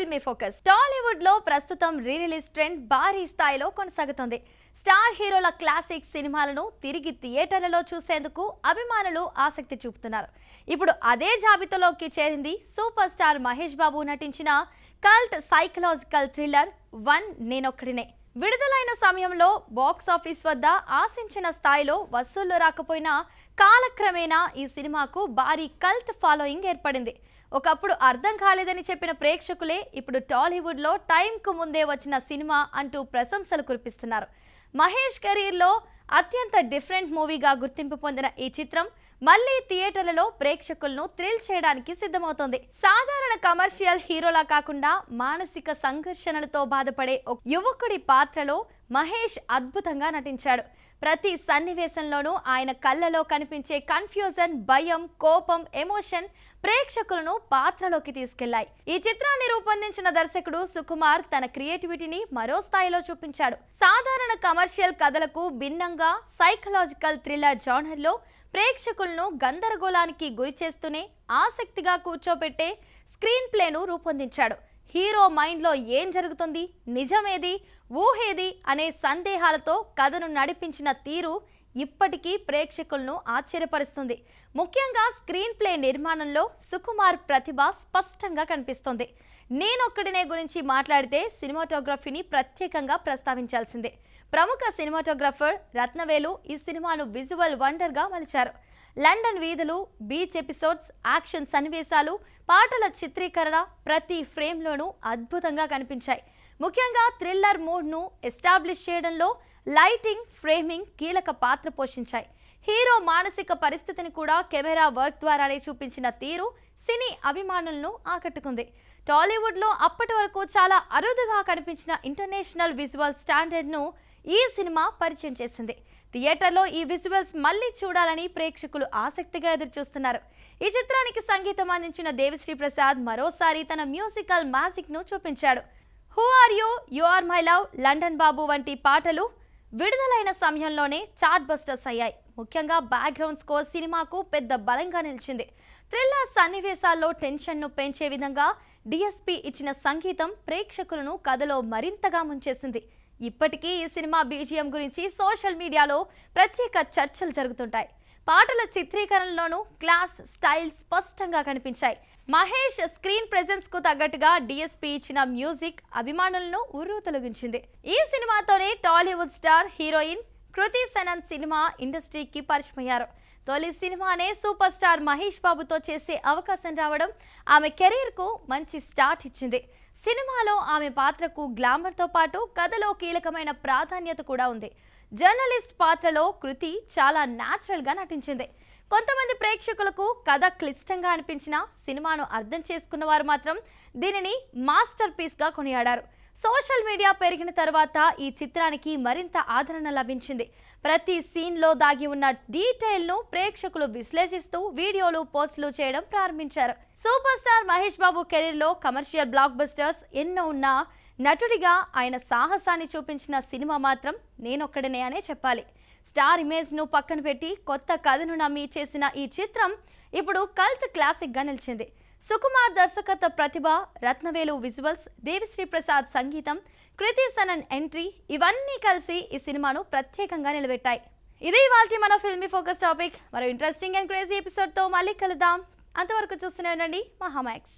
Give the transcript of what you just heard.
Filmy focus. Tollywood లో ప్రస్తుతం re release trend భారీ స్థాయిలో కొనసాగుతోంది. స్టార్ హీరోల క్లాసిక్ సినిమాలను తిరిగి థియేటర్లలో చూసేందుకు అభిమానులు ఆసక్తి చూపుతున్నారు. ఇప్పుడు అదే జాబితాలోకి చేరింది సూపర్ స్టార్ మహేష్ బాబు నటించిన కల్ట్ సైకలాజికల్ థ్రిల్లర్ వన్ నేనొక్కడినే. విడుదలైన సమయంలో బాక్స్ ఆఫీస్ వద్ద ఆశించిన స్థాయిలో వసూళ్లు రాకపోయినా కాలక్రమేణా ఈ సినిమాకు భారీ కల్ట్ ఫాలోయింగ్ ఏర్పడింది. ఒకప్పుడు అర్థం కాలేదని చెప్పిన ప్రేక్షకులే ఇప్పుడు టాలీవుడ్లో టైంకు ముందే వచ్చిన సినిమా అంటూ ప్రశంసలు కురిపిస్తున్నారు. మహేష్ కెరీర్లో అత్యంత డిఫరెంట్ మూవీగా గుర్తింపు పొందిన ఈ చిత్రం మళ్లీ థియేటర్లలో ప్రేక్షకులను థ్రిల్ చేయడానికి సిద్ధమవుతోంది. సాధారణ కమర్షియల్ హీరోలా కాకుండా మానసిక సంఘర్షణలతో బాధపడే ఒక యువకుడి పాత్రలో మహేష్ అద్భుతంగా నటించాడు. ప్రతి సన్నివేశంలోనూ ఆయన కళ్ళలో కనిపించే కన్ఫ్యూజన్, భయం, కోపం, ఎమోషన్ ప్రేక్షకులను పాత్రలోకి తీసుకెళ్లాయి. ఈ చిత్రాన్ని రూపొందించిన దర్శకుడు సుకుమార్ తన క్రియేటివిటీని మరో స్థాయిలో చూపించాడు. సాధారణ కమర్షియల్ కథలకు భిన్నంగా సైకలాజికల్ థ్రిల్లర్ జానర్లో ప్రేక్షకులను గందరగోళానికి గురి చేస్తూనే ఆసక్తిగా కూర్చోబెట్టే స్క్రీన్ ప్లేను రూపొందించాడు. హీరో మైండ్లో ఏం జరుగుతుంది, నిజమేది, ఊహేది అనే సందేహాలతో కథను నడిపించిన తీరు ఇప్పటికీ ప్రేక్షకులను ఆశ్చర్యపరుస్తుంది. ముఖ్యంగా స్క్రీన్ ప్లే నిర్మాణంలో సుకుమార్ ప్రతిభ స్పష్టంగా కనిపిస్తోంది. నేనొక్కడినే గురించి మాట్లాడితే సినిమాటోగ్రఫీని ప్రత్యేకంగా ప్రస్తావించాల్సిందే. ప్రముఖ సినిమాటోగ్రఫర్ రత్నవేలు ఈ సినిమాను విజువల్ వండర్గా మలిచారు. లండన్ వీధులు, బీచ్ ఎపిసోడ్స్, యాక్షన్ సన్నివేశాలు, పాటల చిత్రీకరణ ప్రతి ఫ్రేమ్లోనూ అద్భుతంగా కనిపించాయి. ముఖ్యంగా థ్రిల్లర్ మూడ్ను ఎస్టాబ్లిష్ చేయడంలో లైటింగ్, ఫ్రేమింగ్ కీలక పాత్ర పోషించాయి. హీరో మానసిక పరిస్థితిని కూడా కెమెరా వర్క్ ద్వారానే చూపించిన తీరు సినీ అభిమానులను ఆకట్టుకుంది. టాలీవుడ్లో అప్పటి వరకు చాలా అరుదుగా కనిపించిన ఇంటర్నేషనల్ విజువల్ స్టాండర్డ్ను ఈ సినిమా పరిచయం చేసింది. థియేటర్లో ఈ విజువల్స్ మళ్లీ చూడాలని ప్రేక్షకులు ఆసక్తిగా ఎదురుచూస్తున్నారు. ఈ చిత్రానికి సంగీతం అందించిన దేవిశ్రీ ప్రసాద్ మరోసారి తన మ్యూజికల్ మ్యాజిక్ను చూపించాడు. Who are you, you are my love, London Babu వంటి పాటలు విడుదలైన సమయంలోనే చార్ట్ బస్టర్స్ అయ్యాయి. ముఖ్యంగా బ్యాక్గ్రౌండ్ స్కోర్ సినిమాకు పెద్ద బలంగా నిలిచింది. థ్రిల్లర్ సన్నివేశాల్లో టెన్షన్ను పెంచే విధంగా డిఎస్పీ ఇచ్చిన సంగీతం ప్రేక్షకులను కథలో మరింతగా ముంచేసింది. ఇప్పటికీ ఈ సినిమా బీజిఎం గురించి సోషల్ మీడియాలో ప్రత్యేక చర్చలు జరుగుతుంటాయి. పాటల చిత్రీకరణలోనూ క్లాస్, స్టైల్ స్పష్టంగా కనిపించాయి. మహేష్ స్క్రీన్ ప్రెజెన్స్ కు తగ్గట్టుగా డిఎస్పీ ఇచ్చిన మ్యూజిక్ అభిమానులను ఉర్రూతలొగించింది. ఈ సినిమాతోనే Tollywood star heroine Kriti Sanon cinema ఇండస్ట్రీకి పరిచయమయ్యారు. తొలి సినిమానే సూపర్ స్టార్ మహేష్ బాబుతో చేసే అవకాశం రావడం ఆమె కెరీర్కు మంచి స్టార్ట్ ఇచ్చింది. సినిమాలో ఆమె పాత్రకు గ్లామర్తో పాటు కథలో కీలకమైన ప్రాధాన్యత కూడా ఉంది. జర్నలిస్ట్ పాత్రలో కృతి చాలా న్యాచురల్గా నటించింది. కొంతమంది ప్రేక్షకులకు కథ క్లిష్టంగా అనిపించిన సినిమాను అర్థం చేసుకున్న వారు మాత్రం దీనిని మాస్టర్ పీస్గా కొనియాడారు. సోషల్ మీడియా పెరిగిన తర్వాత ఈ చిత్రానికి మరింత ఆదరణ లభించింది. ప్రతి సీన్లో దాగి ఉన్న డీటెయిల్ను ప్రేక్షకులు విశ్లేషిస్తూ వీడియోలు, పోస్టులు చేయడం ప్రారంభించారు. సూపర్ స్టార్ మహేష్ బాబు కెరీర్లో కమర్షియల్ బ్లాక్ బస్టర్స్ ఎన్నో ఉన్నా నటుడిగా ఆయన సాహసాన్ని చూపించిన సినిమా మాత్రం నేనొక్కడనే అనే చెప్పాలి. స్టార్ ఇమేజ్ను పక్కన పెట్టి కొత్త కథను నమ్మి చేసిన ఈ చిత్రం ఇప్పుడు కల్ట్ క్లాసిక్గా నిలిచింది. సుకుమార్ దర్శకత్వ ప్రతిభ, రత్నవేలు విజువల్స్, దేవిశ్రీ ప్రసాద్ సంగీతం, కృతి సనన్ ఎంట్రీ ఇవన్నీ కలిసి ఈ సినిమాను ప్రత్యేకంగా నిలబెట్టాయి. ఇదే ఇవాల్టి మన ఫిల్మీ ఫోకస్ టాపిక్. మరో ఇంట్రెస్టింగ్ అండ్ క్రేజీ ఎపిసోడ్తో మళ్ళీ కలుద్దాం. అంతవరకు చూస్తూనే ఉండండి మహామాక్స్.